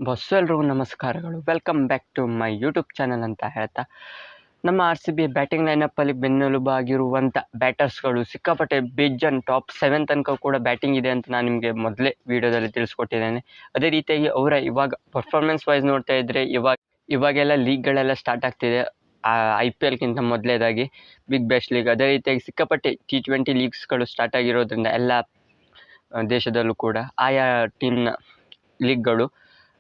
Bus ಎಲ್ರಿಗೂ ನಮಸ್ಕಾರಗಳು. Welcome back to my YouTube channel ಅಂತ ಹೇಳ್ತಾ, ನಮ್ಮ ಆರ್ ಸಿ ಬಿ ಬ್ಯಾಟಿಂಗ್ ಲೈನಪ್ಪಲ್ಲಿ ಬೆನ್ನೆಲುಬಾಗಿರುವಂಥ ಬ್ಯಾಟರ್ಸ್ಗಳು ಸಿಕ್ಕಾಪಟ್ಟೆ ಬಿಜನ್ ಟಾಪ್ 7 ತನಕ ಕೂಡ ಬ್ಯಾಟಿಂಗ್ ಇದೆ ಅಂತ ನಾನು ನಿಮಗೆ ಮೊದಲೇ ವಿಡಿಯೋದಲ್ಲಿ ತಿಳಿಸ್ಕೊಟ್ಟಿದ್ದೇನೆ. ಅದೇ ರೀತಿಯಾಗಿ ಅವರ ಇವಾಗ ಪರ್ಫಾರ್ಮೆನ್ಸ್ ವೈಸ್ ನೋಡ್ತಾ ಇದ್ದರೆ ಇವಾಗೆಲ್ಲ ಲೀಗ್ಗಳೆಲ್ಲ ಸ್ಟಾರ್ಟ್ ಆಗ್ತಿದೆ. IPLಗಿಂತ ಮೊದಲೇದಾಗಿ ಬಿಗ್ ಬ್ಯಾಶ್ ಲೀಗ್, ಅದೇ ರೀತಿಯಾಗಿ ಸಿಕ್ಕಾಪಟ್ಟೆ T20 ಲೀಗ್ಸ್ಗಳು ಸ್ಟಾರ್ಟ್ ಆಗಿರೋದ್ರಿಂದ ಎಲ್ಲ ದೇಶದಲ್ಲೂ ಕೂಡ ಆಯಾ ಟೀಮ್ನ ಲೀಗ್ಗಳು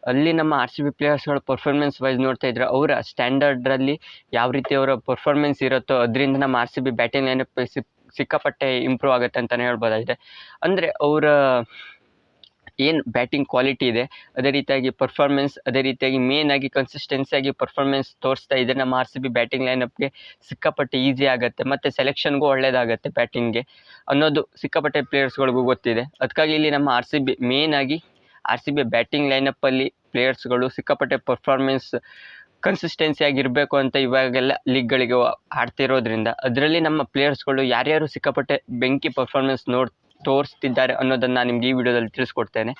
ಅಲ್ಲಿ ನಮ್ಮ ಆರ್ ಸಿ ಬಿ ಪ್ಲೇಯರ್ಸ್ಗಳ ಪರ್ಫಾರ್ಮೆನ್ಸ್ ವೈಸ್ ನೋಡ್ತಾ ಇದ್ರೆ ಅವರ ಸ್ಟ್ಯಾಂಡರ್ಡ್ರಲ್ಲಿ ಯಾವ ರೀತಿ ಅವರ ಪರ್ಫಾರ್ಮೆನ್ಸ್ ಇರುತ್ತೋ ಅದರಿಂದ ನಮ್ಮ R C B batting lineup ಸಿಕ್ಕಾಪಟ್ಟೆ ಇಂಪ್ರೂವ್ ಆಗುತ್ತೆ ಅಂತಲೇ ಹೇಳ್ಬೋದಾಗಿದೆ. ಅಂದರೆ ಅವರ ಏನು ಬ್ಯಾಟಿಂಗ್ ಕ್ವಾಲಿಟಿ ಇದೆ, ಅದೇ ರೀತಿಯಾಗಿ ಪರ್ಫಾರ್ಮೆನ್ಸ್, ಅದೇ ರೀತಿಯಾಗಿ ಮೇನ್ ಆಗಿ ಕನ್ಸಿಸ್ಟೆನ್ಸಿಯಾಗಿ ಪರ್ಫಾರ್ಮೆನ್ಸ್ ತೋರಿಸ್ತಾ ಇದೆ ನಮ್ಮ ಆರ್ ಸಿ ಬಿ ಬ್ಯಾಟಿಂಗ್ ಲೈನಪ್ಗೆ ಸಿಕ್ಕಾಪಟ್ಟೆ ಈಸಿ ಆಗುತ್ತೆ ಮತ್ತು ಸೆಲೆಕ್ಷನ್ಗೂ ಒಳ್ಳೆಯದಾಗತ್ತೆ ಬ್ಯಾಟಿಂಗ್ಗೆ ಅನ್ನೋದು ಸಿಕ್ಕಾಪಟ್ಟೆ ಪ್ಲೇಯರ್ಸ್ಗಳಿಗೂ ಗೊತ್ತಿದೆ. ಅದಕ್ಕಾಗಿ ಇಲ್ಲಿ ನಮ್ಮ ಆರ್ ಸಿ ಬಿ ಮೇನ್ ಆಗಿ ಆರ್ ಸಿ ಬಿ ಬ್ಯಾಟಿಂಗ್ ಲೈನಪ್ಪಲ್ಲಿ ಪ್ಲೇಯರ್ಸ್ಗಳು ಸಿಕ್ಕಾಪಟ್ಟೆ ಪರ್ಫಾರ್ಮೆನ್ಸ್ ಕನ್ಸಿಸ್ಟೆನ್ಸಿ ಆಗಿರಬೇಕು ಅಂತ ಇವಾಗೆಲ್ಲ ಲೀಗ್ಗಳಿಗೆ ಆಡ್ತಿರೋದ್ರಿಂದ ಅದರಲ್ಲಿ ನಮ್ಮ ಪ್ಲೇಯರ್ಸ್ಗಳು ಯಾರ್ಯಾರು ಸಿಕ್ಕಾಪಟ್ಟೆ ಬೆಂಕಿ ಪರ್ಫಾರ್ಮೆನ್ಸ್ ತೋರಿಸ್ತಿದ್ದಾರೆ ಅನ್ನೋದನ್ನು ನಾನು ನಿಮ್ಗೆ ಈ ವಿಡಿಯೋದಲ್ಲಿ ತಿಳಿಸ್ಕೊಡ್ತೇನೆ.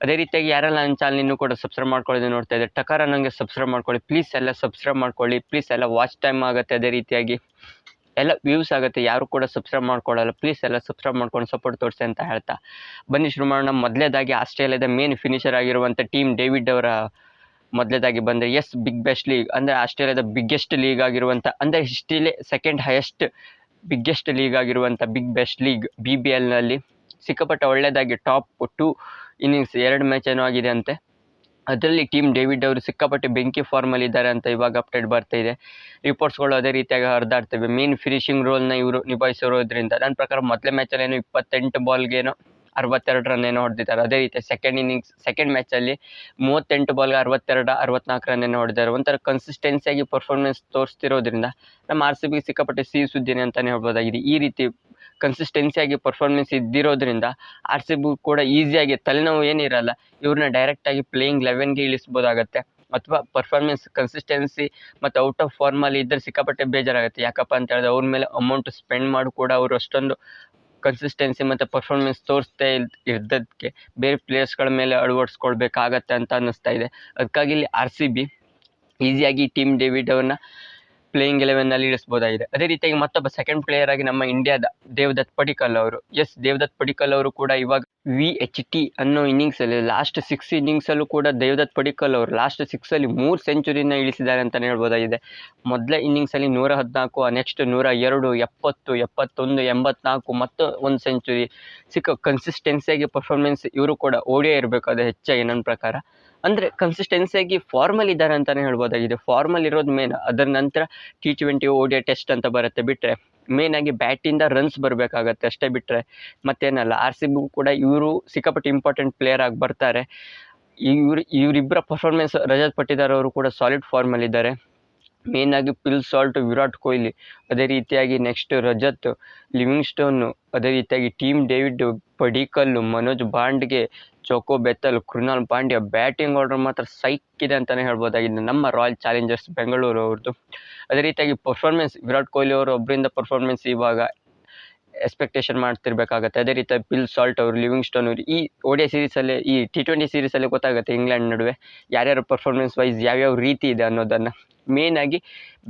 ಅದೇ ರೀತಿಯಾಗಿ ಯಾರೆಲ್ಲ ನನ್ನ ಚಾನಲ್ ಇನ್ನೂ ಕೂಡ ಸಬ್ಸ್ಕ್ರೈಬ್ ಮಾಡ್ಕೊಳ್ಳೋದು ನೋಡ್ತಾ ಇದ್ದೆ, ಟಕಾರ ನನಗೆ ಸಬ್ಸ್ಕ್ರೈಬ್ ಮಾಡ್ಕೊಳ್ಳಿ ಪ್ಲೀಸ್, ಎಲ್ಲ ಸಬ್ಸ್ಕ್ರೈಬ್ ಮಾಡ್ಕೊಳ್ಳಿ ಪ್ಲೀಸ್. ಎಲ್ಲ ವಾಚ್ ಟೈಮ್ ಆಗುತ್ತೆ, ಅದೇ ರೀತಿಯಾಗಿ ಎಲ್ಲ ವ್ಯೂಸ್ ಆಗುತ್ತೆ. ಯಾರು ಕೂಡ ಸಬ್ಸ್ಕ್ರೈಬ್ ಮಾಡ್ಕೊಳ್ಳಲ್ಲ, ಪ್ಲೀಸ್ ಎಲ್ಲ ಸಬ್ಸ್ಕ್ರೈಬ್ ಮಾಡ್ಕೊಂಡು ಸಪೋರ್ಟ್ ತೋರಿಸಿ ಅಂತ ಹೇಳ್ತಾ ಬನ್ನಿ ಶುರು ಮಾಡೋಣ. ಮೊದಲೇದಾಗಿ ಆಸ್ಟ್ರೇಲಿಯಾದ ಮೇನ್ ಫಿನಿಷರ್ ಆಗಿರುವಂಥ ಟೀಮ್ ಡೇವಿಡ್ ಅವರ ಮೊದಲೇದಾಗಿ ಬಂದರೆ, ಎಸ್ ಬಿಗ್ ಬೆಸ್ಟ್ ಲೀಗ್ ಅಂದರೆ ಆಸ್ಟ್ರೇಲಿಯಾದ ಬಿಗ್ಗೆಸ್ಟ್ ಲೀಗ್ ಆಗಿರುವಂಥ, ಅಂದರೆ ಹಿಸ್ಟ್ರಿಲೇ ಸೆಕೆಂಡ್ ಹೈಯೆಸ್ಟ್ ಬಿಗ್ಗೆಸ್ಟ್ ಲೀಗ್ ಆಗಿರುವಂಥ ಬಿಗ್ ಬೆಸ್ಟ್ ಲೀಗ್ BBLನಲ್ಲಿ ಸಿಕ್ಕಾಪಟ್ಟೆ ಒಳ್ಳೆಯದಾಗಿ ಟಾಪ್ 2 ಇನ್ನಿಂಗ್ಸ್ 2 ಮ್ಯಾಚ್ ಏನೋ ಆಗಿದೆ ಅಂತೆ. ಅದರಲ್ಲಿ ಟೀಮ್ ಡೇವಿಡ್ ಅವರು ಸಿಕ್ಕಾಪಟ್ಟೆ ಬೆಂಕಿ ಫಾರ್ಮಲ್ಲಿ ಇದ್ದಾರೆ ಅಂತ ಇವಾಗ ಅಪ್ಡೇಟ್ ಬರ್ತಾ ಇದೆ. ರಿಪೋರ್ಟ್ಸ್ಗಳು ಅದೇ ರೀತಿಯಾಗಿ ಹರಿದಾಡ್ತವೆ. ಮೇನ್ ಫಿನಿಷಿಂಗ್ ರೋಲ್ನ ಇವರು ನಿಭಾಯಿಸಿರೋದ್ರಿಂದ ನನ್ನ ಪ್ರಕಾರ ಮೊದಲೇ ಮ್ಯಾಚಲ್ಲೇನೋ 28 ಬಾಲ್ಗೇನೋ 62 ರನ್ ಏನೋ ಹೊಡೆದಿದ್ದಾರೆ. ಅದೇ ರೀತಿ ಸೆಕೆಂಡ್ ಮ್ಯಾಚಲ್ಲಿ 38 ಬಾಲ್ಗೆ 62 64 ರನ್ ಏನೋ ಹೊಡೆದಿದ್ದಾರೆ. ಒಂಥರ ಕನ್ಸಿಸ್ಟೆನ್ಸಿಯಾಗಿ ಪರ್ಫಾರ್ಮೆನ್ಸ್ ತೋರಿಸ್ತಿರೋದ್ರಿಂದ ನಮ್ಮ ಆರ್ ಸಿ ಬಿ ಸಿಕ್ಕಾಪಟ್ಟೆ ಸಿಹಿ ಸುದ್ದಿನೇ ಅಂತಲೇ ಹೇಳ್ಬೋದಾಗಿದೆ. ಈ ರೀತಿ ಕನ್ಸಿಸ್ಟೆನ್ಸಿಯಾಗಿ ಪರ್ಫಾರ್ಮೆನ್ಸ್ ಇದ್ದಿರೋದ್ರಿಂದ ಆರ್ ಸಿ ಬಿ ಕೂಡ ಈಸಿಯಾಗಿ ತಲೆನೋವು ಏನಿರಲ್ಲ, ಇವ್ರನ್ನ ಡೈರೆಕ್ಟಾಗಿ ಪ್ಲೇಯಿಂಗ್ 11ಗೆ ಇಳಿಸ್ಬೋದಾಗತ್ತೆ. ಅಥವಾ ಪರ್ಫಾರ್ಮೆನ್ಸ್ ಕನ್ಸಿಸ್ಟೆನ್ಸಿ ಮತ್ತು ಔಟ್ ಆಫ್ ಫಾರ್ಮಲ್ಲಿ ಇದ್ದರೆ ಸಿಕ್ಕಾಪಟ್ಟೆ ಬೇಜಾರಾಗುತ್ತೆ. ಯಾಕಪ್ಪ ಅಂತ ಹೇಳಿದ್ರೆ ಅವ್ರ ಮೇಲೆ ಅಮೌಂಟ್ ಸ್ಪೆಂಡ್ ಮಾಡಿ ಕೂಡ ಅವರು ಅಷ್ಟೊಂದು ಕನ್ಸಿಸ್ಟೆನ್ಸಿ ಮತ್ತು ಪರ್ಫಾರ್ಮೆನ್ಸ್ ತೋರಿಸ್ತಾ ಇದ್ದದಕ್ಕೆ ಬೇರೆ ಪ್ಲೇಯರ್ಸ್ಗಳ ಮೇಲೆ ಅಳವಡಿಸ್ಕೊಳ್ಬೇಕಾಗತ್ತೆ ಅಂತ ಅನ್ನಿಸ್ತಾ ಇದೆ. ಅದಕ್ಕಾಗಿ ಇಲ್ಲಿ ಆರ್ ಸಿ ಬಿ ಈಸಿಯಾಗಿ ಟೀಮ್ ಡೇವಿಡ್ ಅವ್ರನ್ನ ಪ್ಲೇಯಿಂಗ್ 11ನಲ್ಲಿ ಇಳಿಸ್ಬೋದಾಗಿದೆ. ಅದೇ ರೀತಿಯಾಗಿ ಮತ್ತೊಬ್ಬ ಸೆಕೆಂಡ್ ಪ್ಲೇಯರ್ ಆಗಿ ನಮ್ಮ ಇಂಡಿಯಾದ ದೇವದತ್ ಪಡಿಕ್ಕಲ್ ಅವರು, ಎಸ್ ದೇವದತ್ ಪಡಿಕ್ಕಲ್ ಅವರು ಕೂಡ ಇವಾಗ VHT ಅನ್ನೋ ಇನ್ನಿಂಗ್ಸಲ್ಲಿ ಲಾಸ್ಟ್ 6 ಇನ್ನಿಂಗ್ಸಲ್ಲೂ ಕೂಡ ದೇವದತ್ ಪಡಿಕ್ಕಲ್ ಅವರು ಲಾಸ್ಟ್ 6ಅಲ್ಲಿ 3 ಸೆಂಚುರಿನ ಇಳಿಸಿದ್ದಾರೆ ಅಂತಲೇ ಹೇಳ್ಬೋದಾಗಿದೆ. ಮೊದಲ ಇನ್ನಿಂಗ್ಸಲ್ಲಿ 114, ನೆಕ್ಸ್ಟ್ 102, 70, 71, 84 ಮತ್ತು 1 ಸೆಂಚುರಿ. ಕನ್ಸಿಸ್ಟೆನ್ಸಿಯಾಗಿ ಪರ್ಫಾರ್ಮೆನ್ಸ್ ಇವರು ಕೂಡ ಓಡಿಯೇ ಇರಬೇಕು ಅದು ಹೆಚ್ಚಾಗಿ ನನ್ನ ಪ್ರಕಾರ. ಅಂದರೆ ಕನ್ಸಿಸ್ಟೆನ್ಸಿಯಾಗಿ ಫಾರ್ಮಲ್ ಇದ್ದಾರೆ ಅಂತಲೇ ಹೇಳ್ಬೋದಾಗಿದೆ. ಫಾರ್ಮಲ್ ಇರೋದು ಮೇನ್, ಅದರ ನಂತರ T20 ODI ಟೆಸ್ಟ್ ಅಂತ ಬರುತ್ತೆ. ಬಿಟ್ಟರೆ ಮೇನಾಗಿ ಬ್ಯಾಟಿಂದ ರನ್ಸ್ ಬರಬೇಕಾಗತ್ತೆ ಅಷ್ಟೇ, ಬಿಟ್ಟರೆ ಮತ್ತೇನಲ್ಲ. ಆರ್ ಸಿ ಬಿ ಕೂಡ ಇವರು ಸಿಕ್ಕಾಪಟ್ಟೆ ಇಂಪಾರ್ಟೆಂಟ್ ಪ್ಲೇಯರ್ ಆಗಿ ಬರ್ತಾರೆ. ಇವರಿಬ್ಬರ ಪರ್ಫಾರ್ಮೆನ್ಸ್, ರಜತ್ ಪಟ್ಟಿದಾರ್ ಅವರು ಕೂಡ ಸಾಲಿಡ್ ಫಾರ್ಮಲ್ಲಿದ್ದಾರೆ. ಮೇನಾಗಿ ಪಿಲ್ ಸಾಲ್ಟ್, ವಿರಾಟ್ ಕೊಹ್ಲಿ, ಅದೇ ರೀತಿಯಾಗಿ ನೆಕ್ಸ್ಟ್ ರಜತ್, ಲಿವಿಂಗ್ಸ್ಟೋನು, ಅದೇ ರೀತಿಯಾಗಿ ಟೀಮ್ ಡೇವಿಡ್, ಪಡಿಕ್ಕಲ್ಲು, ಮನೋಜ್ ಬಾಂಡ್ಗೆ, ಚೋಕೋ Bethell, Krunal Pandya batting order ಮಾತ್ರ ಸೈಕ್ ಇದೆ ಅಂತಲೇ ಹೇಳ್ಬೋದಾಗಿದೆ ನಮ್ಮ ರಾಯಲ್ ಚಾಲೆಂಜರ್ಸ್ ಬೆಂಗಳೂರು ಅವ್ರದ್ದು. ಅದೇ ರೀತಿಯಾಗಿ ಪರ್ಫಾರ್ಮೆನ್ಸ್ ವಿರಾಟ್ ಕೊಹ್ಲಿ ಅವರು ಒಬ್ಬರಿಂದ ಪರ್ಫಾರ್ಮೆನ್ಸ್ ಇವಾಗ ಎಕ್ಸ್ಪೆಕ್ಟೇಷನ್ ಮಾಡ್ತಿರ್ಬೇಕಾಗತ್ತೆ. ಅದೇ ರೀತಿ ಪಿಲ್ ಸಾಲ್ಟ್ ಅವರು, ಲಿವಿಂಗ್ಸ್ಟೋನ್ ಅವರು ಈ ODI ಸೀರೀಸಲ್ಲಿ, ಈ T20 ಸೀರೀಸಲ್ಲಿ ಗೊತ್ತಾಗುತ್ತೆ ಇಂಗ್ಲೆಂಡ್ ನಡುವೆ ಯಾರ್ಯಾರು ಪರ್ಫಾರ್ಮೆನ್ಸ್ ವೈಸ್ ಯಾವ್ಯಾವ ರೀತಿ ಇದೆ ಅನ್ನೋದನ್ನು. ಮೇನಾಗಿ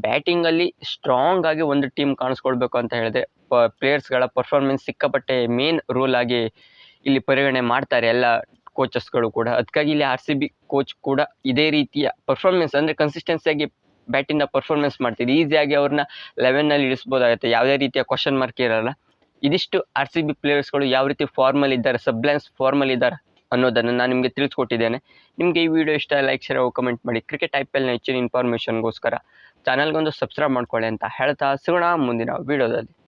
ಬ್ಯಾಟಿಂಗಲ್ಲಿ ಸ್ಟ್ರಾಂಗ್ ಆಗಿ ಒಂದು ಟೀಮ್ ಕಾಣಿಸ್ಕೊಳ್ಬೇಕು ಅಂತ ಹೇಳಿದ್ರೆ ಪ್ಲೇಯರ್ಸ್ಗಳ ಪರ್ಫಾರ್ಮೆನ್ಸ್ ಸಿಕ್ಕಾಪಟ್ಟೆ ಮೇನ್ ರೋಲ್ ಆಗಿ ಇಲ್ಲಿ ಪರಿಗಣನೆ ಮಾಡ್ತಾರೆ ಎಲ್ಲ ಕೋಚಸ್ಗಳು ಕೂಡ. ಅದಕ್ಕಾಗಿ ಇಲ್ಲಿ ಆರ್ ಸಿ ಬಿ ಕೋಚ್ ಕೂಡ ಇದೇ ರೀತಿಯ ಪರ್ಫಾರ್ಮೆನ್ಸ್ ಅಂದರೆ ಕನ್ಸಿಸ್ಟೆನ್ಸಿಯಾಗಿ ಬ್ಯಾಟಿಂದ ಪರ್ಫಾರ್ಮೆನ್ಸ್ ಮಾಡ್ತಿದೆ. ಈಸಿಯಾಗಿ ಅವ್ರನ್ನ 11ನಲ್ಲಿ ಇಳಿಸ್ಬೋದಾಗುತ್ತೆ, ಯಾವುದೇ ರೀತಿಯ ಕ್ವಶನ್ ಮಾರ್ಕ್ ಇರಲ್ಲ. ಇದಿಷ್ಟು ಆರ್ ಸಿ ಬಿ ಪ್ಲೇಯರ್ಸ್ಗಳು ಯಾವ ರೀತಿ ಫಾರ್ಮಲ್ ಇದ್ದಾರೆ, ಸಬ್ಲೆನ್ಸ್ ಫಾರ್ಮಲ್ ಇದ್ದಾರೆ ಅನ್ನೋದನ್ನು ನಾನು ನಿಮಗೆ ತಿಳಿಸ್ಕೊಟ್ಟಿದ್ದೇನೆ. ನಿಮಗೆ ಈ ವಿಡಿಯೋ ಇಷ್ಟ, ಲೈಕ್, ಶೇರ್, ಕಮೆಂಟ್ ಮಾಡಿ. ಕ್ರಿಕೆಟ್ IPLನ ಹೆಚ್ಚಿನ ಇನ್ಫಾರ್ಮೇಷನ್ಗೋಸ್ಕರ ಚಾನಲ್ಗೊಂದು ಸಬ್ಸ್ಕ್ರೈಬ್ ಮಾಡ್ಕೊಳ್ಳಿ ಅಂತ ಹೇಳ್ತಾ ಸಿಗೋಣ ಮುಂದಿನ ವಿಡಿಯೋದಲ್ಲಿ.